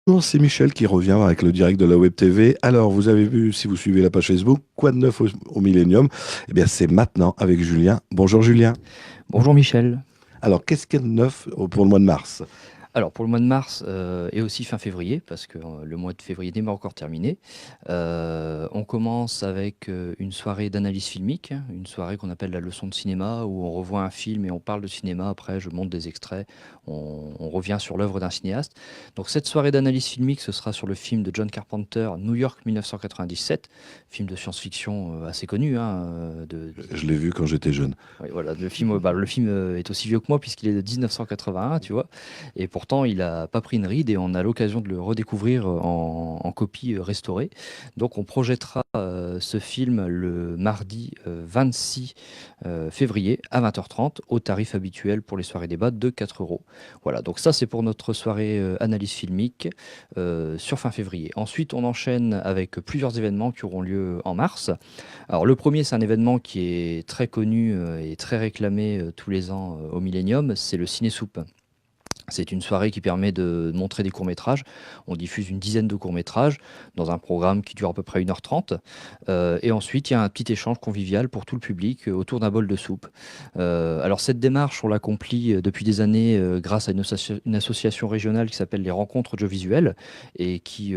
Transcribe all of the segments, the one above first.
Bonjour, c'est Michel qui revient avec le direct de la Web TV. Alors, vous avez vu, si vous suivez la page Facebook, quoi de neuf au Millennium? Eh bien, c'est maintenant avec Julien. Bonjour Julien. Bonjour Michel. Alors, qu'est-ce qu'il y a de neuf pour le mois de mars? Alors pour le mois de mars et aussi fin février, parce que le mois de février n'est pas encore terminé, on commence avec une soirée d'analyse filmique, hein, une soirée qu'on appelle la leçon de cinéma, où on revoit un film et on parle de cinéma. Après, je monte des extraits, on revient sur l'œuvre d'un cinéaste. Donc cette soirée d'analyse filmique, ce sera sur le film de John Carpenter, New York 1997, film de science-fiction assez connu, hein, Je l'ai vu quand j'étais jeune. oui, voilà, le film est aussi vieux que moi puisqu'il est de 1981, tu vois. Et pourtant, il n'a pas pris une ride et on a l'occasion de le redécouvrir en copie restaurée. Donc, on projettera ce film le mardi 26 février à 20h30 au tarif habituel pour les soirées débat de 4 euros. Voilà, donc ça, c'est pour notre soirée analyse filmique sur fin février. Ensuite, on enchaîne avec plusieurs événements qui auront lieu en mars. Alors le premier, c'est un événement qui est très connu et très réclamé tous les ans au Millennium, c'est le Ciné Soupe. C'est une soirée qui permet de montrer des courts-métrages. On diffuse une dizaine de courts-métrages dans un programme qui dure à peu près 1h30. Et ensuite, il y a un petit échange convivial pour tout le public autour d'un bol de soupe. Alors cette démarche, on l'accomplit depuis des années grâce à une association régionale qui s'appelle les Rencontres audiovisuelles et qui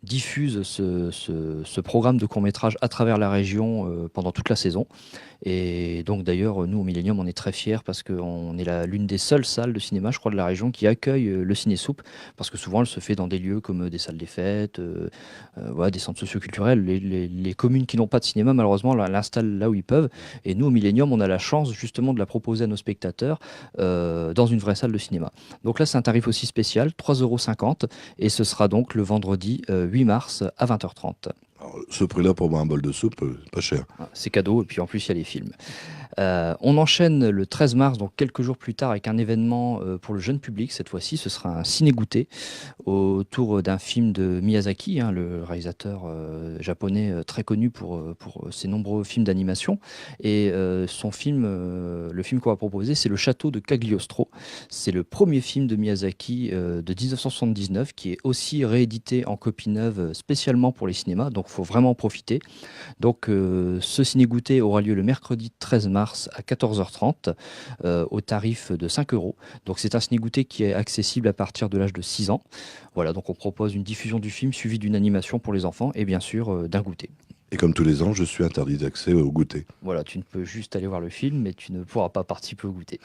diffuse ce programme de courts-métrages à travers la région pendant toute la saison. Et donc d'ailleurs, nous au Millennium, on est très fiers parce qu'on est l'une des seules salles de cinéma, je crois, de la région qui accueille le ciné-soupe, parce que souvent elle se fait dans des lieux comme des salles des fêtes, voilà, des centres socioculturels. Les communes qui n'ont pas de cinéma, malheureusement, l'installent là où ils peuvent. Et nous au Millennium, on a la chance justement de la proposer à nos spectateurs dans une vraie salle de cinéma. Donc là, c'est un tarif aussi spécial, 3,50 € et ce sera donc le vendredi 8 mars à 20h30. Alors, ce prix-là pour boire un bol de soupe, pas cher. C'est cadeau, et puis en plus, il y a les films. On enchaîne le 13 mars, donc quelques jours plus tard, avec un événement pour le jeune public. Cette fois-ci, ce sera un ciné-goûter autour d'un film de Miyazaki, hein, le réalisateur japonais très connu pour ses nombreux films d'animation. Et son film, le film qu'on va proposer, c'est Le Château de Cagliostro. C'est le premier film de Miyazaki de 1979 qui est aussi réédité en copie neuve spécialement pour les cinémas. Donc, il faut vraiment en profiter. Donc, ce ciné-goûter aura lieu le mercredi 13 mars à 14h30 au tarif de 5 euros. Donc, c'est un ciné-goûter qui est accessible à partir de l'âge de 6 ans. Voilà, donc on propose une diffusion du film suivie d'une animation pour les enfants et bien sûr d'un goûter. Et comme tous les ans, je suis interdit d'accès au goûter. Voilà, tu ne peux juste aller voir le film, mais tu ne pourras pas participer au goûter.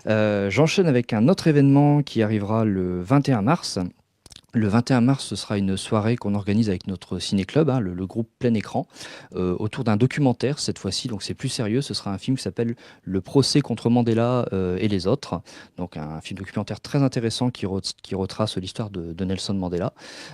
J'enchaîne avec un autre événement qui arrivera le 21 mars. Le 21 mars, ce sera une soirée qu'on organise avec notre ciné-club, hein, le groupe Plein Écran, autour d'un documentaire cette fois-ci. Donc c'est plus sérieux. Ce sera un film qui s'appelle Le procès contre Mandela et les autres. Donc un film documentaire très intéressant qui retrace l'histoire de Nelson Mandela.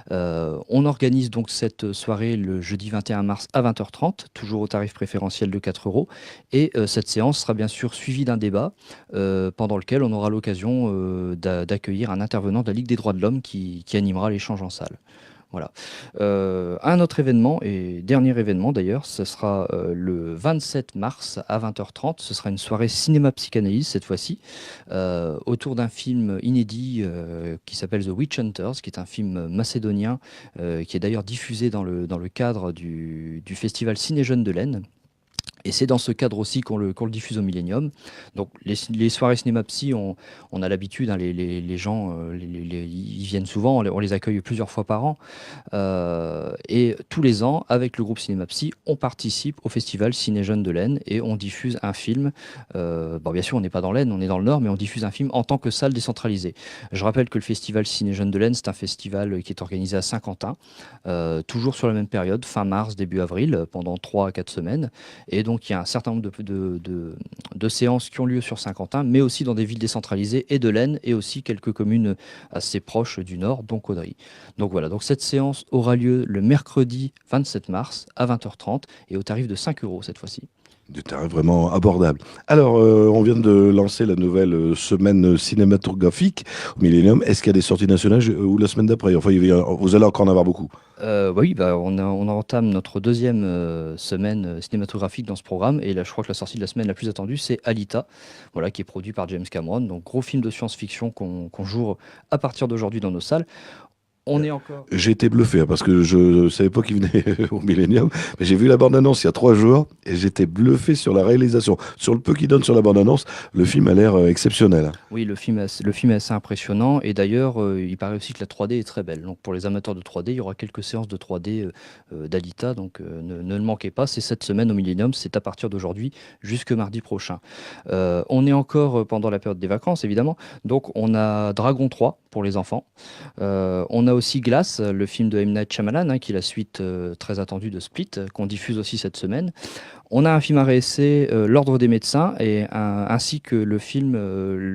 On organise donc cette soirée le jeudi 21 mars à 20h30, toujours au tarif préférentiel de 4 euros. Et cette séance sera bien sûr suivie d'un débat pendant lequel on aura l'occasion d'accueillir un intervenant de la Ligue des droits de l'homme qui animera l'échange en salle. Voilà. Un autre événement, et dernier événement d'ailleurs, ce sera le 27 mars à 20h30. Ce sera une soirée cinéma-psychanalyse cette fois-ci, autour d'un film inédit qui s'appelle The Witch Hunters, qui est un film macédonien qui est d'ailleurs diffusé dans le cadre du festival Ciné Jeunes de l'Aisne. Et c'est dans ce cadre aussi qu'on le diffuse au Millennium. Donc les soirées cinéma psy, on a l'habitude, hein, les gens, ils viennent souvent, on les accueille plusieurs fois par an. Et tous les ans, avec le groupe Cinéma Psy, on participe au festival Ciné Jeunes de l'Aisne et on diffuse un film. Bon, bien sûr, on n'est pas dans l'Aisne, on est dans le Nord, mais on diffuse un film en tant que salle décentralisée. Je rappelle que le festival Ciné Jeunes de l'Aisne, c'est un festival qui est organisé à Saint-Quentin, toujours sur la même période, fin mars, début avril, pendant 3 à 4 semaines. Et donc, il y a un certain nombre de séances qui ont lieu sur Saint-Quentin, mais aussi dans des villes décentralisées et de l'Aisne, et aussi quelques communes assez proches du Nord, dont Caudry. Donc voilà, donc cette séance aura lieu le mercredi 27 mars à 20h30 et au tarif de 5 euros cette fois-ci. Du terrain vraiment abordable. Alors, on vient de lancer la nouvelle semaine cinématographique au Millennium. Est-ce qu'il y a des sorties nationales ou la semaine d'après? Enfin, vous allez encore en avoir beaucoup. Oui, bah, on entame notre deuxième semaine cinématographique dans ce programme. Et là, je crois que la sortie de la semaine la plus attendue, c'est Alita, voilà, qui est produit par James Cameron. Donc, gros film de science-fiction qu'on joue à partir d'aujourd'hui dans nos salles. On est encore. J'ai été bluffé parce que je ne savais pas qu'il venait au Millennium, mais j'ai vu la bande-annonce il y a 3 jours et j'étais bluffé sur la réalisation. Sur le peu qu'il donne sur la bande-annonce, le film a l'air exceptionnel. Oui, le film est assez impressionnant et d'ailleurs, il paraît aussi que la 3D est très belle. Donc pour les amateurs de 3D, il y aura quelques séances de 3D d'Alita, donc ne le manquez pas. C'est cette semaine au Millennium, c'est à partir d'aujourd'hui jusque mardi prochain. On est encore pendant la période des vacances, évidemment. Donc on a Dragon 3 pour les enfants. On a aussi Glass, le film de M. Night Shyamalan, qui est la suite très attendue de Split, qu'on diffuse aussi cette semaine. On a un film à réessayer, L'Ordre des médecins, ainsi que le film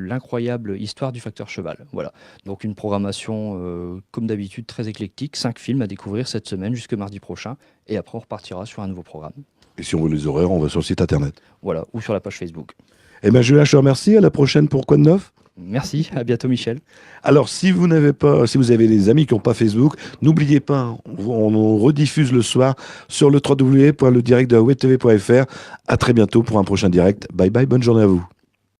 L'incroyable histoire du facteur cheval. Voilà. Donc une programmation, comme d'habitude, très éclectique. 5 films à découvrir cette semaine jusque mardi prochain. Et après, on repartira sur un nouveau programme. Et si on veut les horaires, on va sur le site internet. Voilà, ou sur la page Facebook. Eh bien, Julien, je te remercie. À la prochaine pour Quoi de neuf? Merci, à bientôt Michel. Alors, si vous avez des amis qui n'ont pas Facebook, n'oubliez pas, on rediffuse le soir sur le www.ledirectdewebtv.fr. À très bientôt pour un prochain direct. Bye bye, bonne journée à vous.